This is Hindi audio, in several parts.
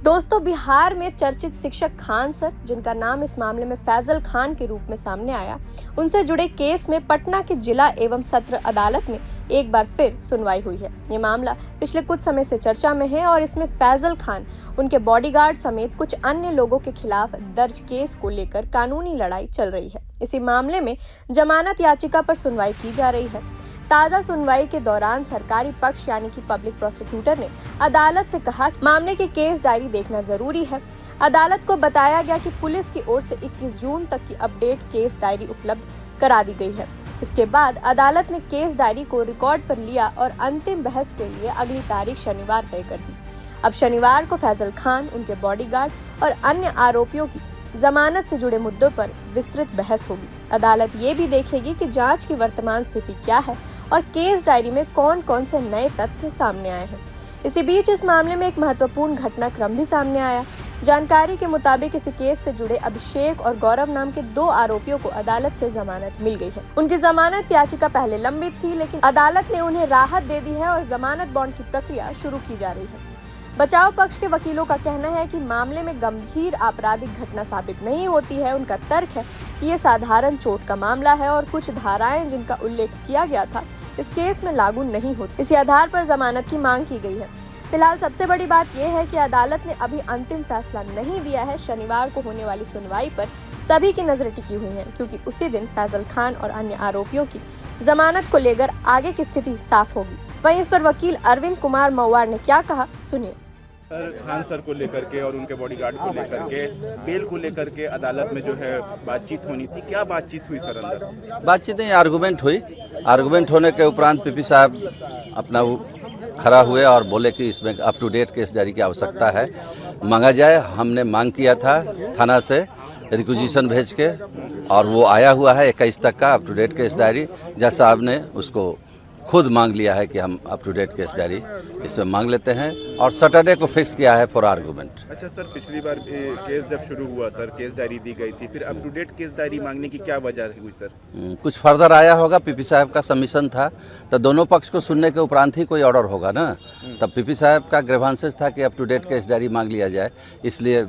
दोस्तों, बिहार में चर्चित शिक्षक खान सर, जिनका नाम इस मामले में फैजल खान के रूप में सामने आया, उनसे जुड़े केस में पटना की जिला एवं सत्र अदालत में एक बार फिर सुनवाई हुई है। ये मामला पिछले कुछ समय से चर्चा में है और इसमें फैजल खान, उनके बॉडीगार्ड समेत कुछ अन्य लोगों के खिलाफ दर्ज केस को लेकर कानूनी लड़ाई चल रही है। इसी मामले में जमानत याचिका पर सुनवाई की जा रही है। ताजा सुनवाई के दौरान सरकारी पक्ष यानी कि पब्लिक प्रोसिक्यूटर ने अदालत से कहा कि मामले की केस डायरी देखना जरूरी है। अदालत को बताया गया कि पुलिस की ओर से 21 जून तक की अपडेट केस डायरी उपलब्ध करा दी गई है। इसके बाद अदालत ने केस डायरी को रिकॉर्ड पर लिया और अंतिम बहस के लिए अगली तारीख शनिवार तय कर दी। अब शनिवार को फैजल खान, उनके बॉडीगार्ड और अन्य आरोपियों की जमानत से जुड़े मुद्दों पर विस्तृत बहस होगी। अदालत ये भी देखेगी कि जांच की वर्तमान स्थिति क्या है और केस डायरी में कौन कौन से नए तथ्य सामने आए हैं। इसी बीच इस मामले में एक महत्वपूर्ण घटनाक्रम भी सामने आया। जानकारी के मुताबिक इस केस से जुड़े अभिषेक और गौरव नाम के 2 आरोपियों को अदालत से जमानत मिल गई है। उनकी जमानत याचिका पहले लंबित थी, लेकिन अदालत ने उन्हें राहत दे दी है और जमानत बॉन्ड की प्रक्रिया शुरू की जा रही है। बचाव पक्ष के वकीलों का कहना है कि मामले में गंभीर आपराधिक घटना साबित नहीं होती है। उनका तर्क है कि ये साधारण चोट का मामला है और कुछ धाराएं जिनका उल्लेख किया गया था इस केस में लागू नहीं होती। इसी आधार पर जमानत की मांग की गई है। फिलहाल सबसे बड़ी बात यह है कि अदालत ने अभी अंतिम फैसला नहीं दिया है। शनिवार को होने वाली सुनवाई पर सभी की नजरें टिकी हुई हैं, क्योंकि उसी दिन फैजल खान और अन्य आरोपियों की जमानत को लेकर आगे की स्थिति साफ होगी। वहीं इस पर वकील अरविंद कुमार मवार ने क्या कहा, सुनिए। सर, खान सर को लेकर के और उनके बॉडीगार्ड को लेकर के बेल को लेकर के अदालत में जो है बातचीत होनी थी, क्या बातचीत हुई सर? अंदर बातचीत नहीं, आर्गूमेंट हुई। आर्गूमेंट होने के उपरांत पीपी साहब अपना खड़ा हुए और बोले कि इसमें up to date case diary की आवश्यकता है, मांगा जाए। हमने मांग किया था थाना से रिक्विजिशन भेज के, और वो आया हुआ है 21 तक का up to date case diary. जज साहब ने उसको खुद मांग लिया है कि हम up to date case diary इसमें मांग लेते हैं, और सैटरडे को फिक्स किया है फॉर आर्गूमेंट। अच्छा सर, पिछली बार केस जब शुरू हुआ सर, केस डायरी दी गई थी, फिर up to date case diary मांगने की क्या वजह हुई सर? कुछ फर्दर आया होगा, पीपी साहब का सबमिशन था, तो दोनों पक्ष को सुनने के उपरांत ही कोई ऑर्डर होगा ना। तब पीपी साहब का ग्रीवांसेस था कि up to date case diary मांग लिया जाए, इसलिए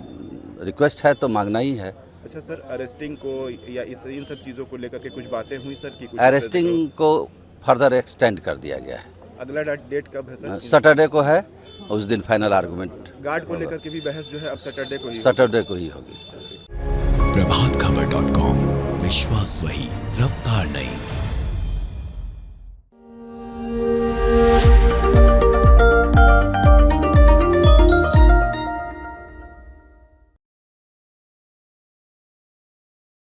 रिक्वेस्ट है तो मांगना ही है। अच्छा सर, अरेस्टिंग को या इन सब चीज़ों को लेकर के कुछ बातें हुई सर? की अरेस्टिंग को फर्दर एक्सटेंड कर दिया गया है। अगला डेट कब है सर? सैटरडे को है, उस दिन फाइनल आर्गूमेंट। गार्ड को लेकर के भी बहस जो है अब सैटरडे को ही होगी। प्रभातखबर.com, विश्वास वही, रफ्तार नहीं।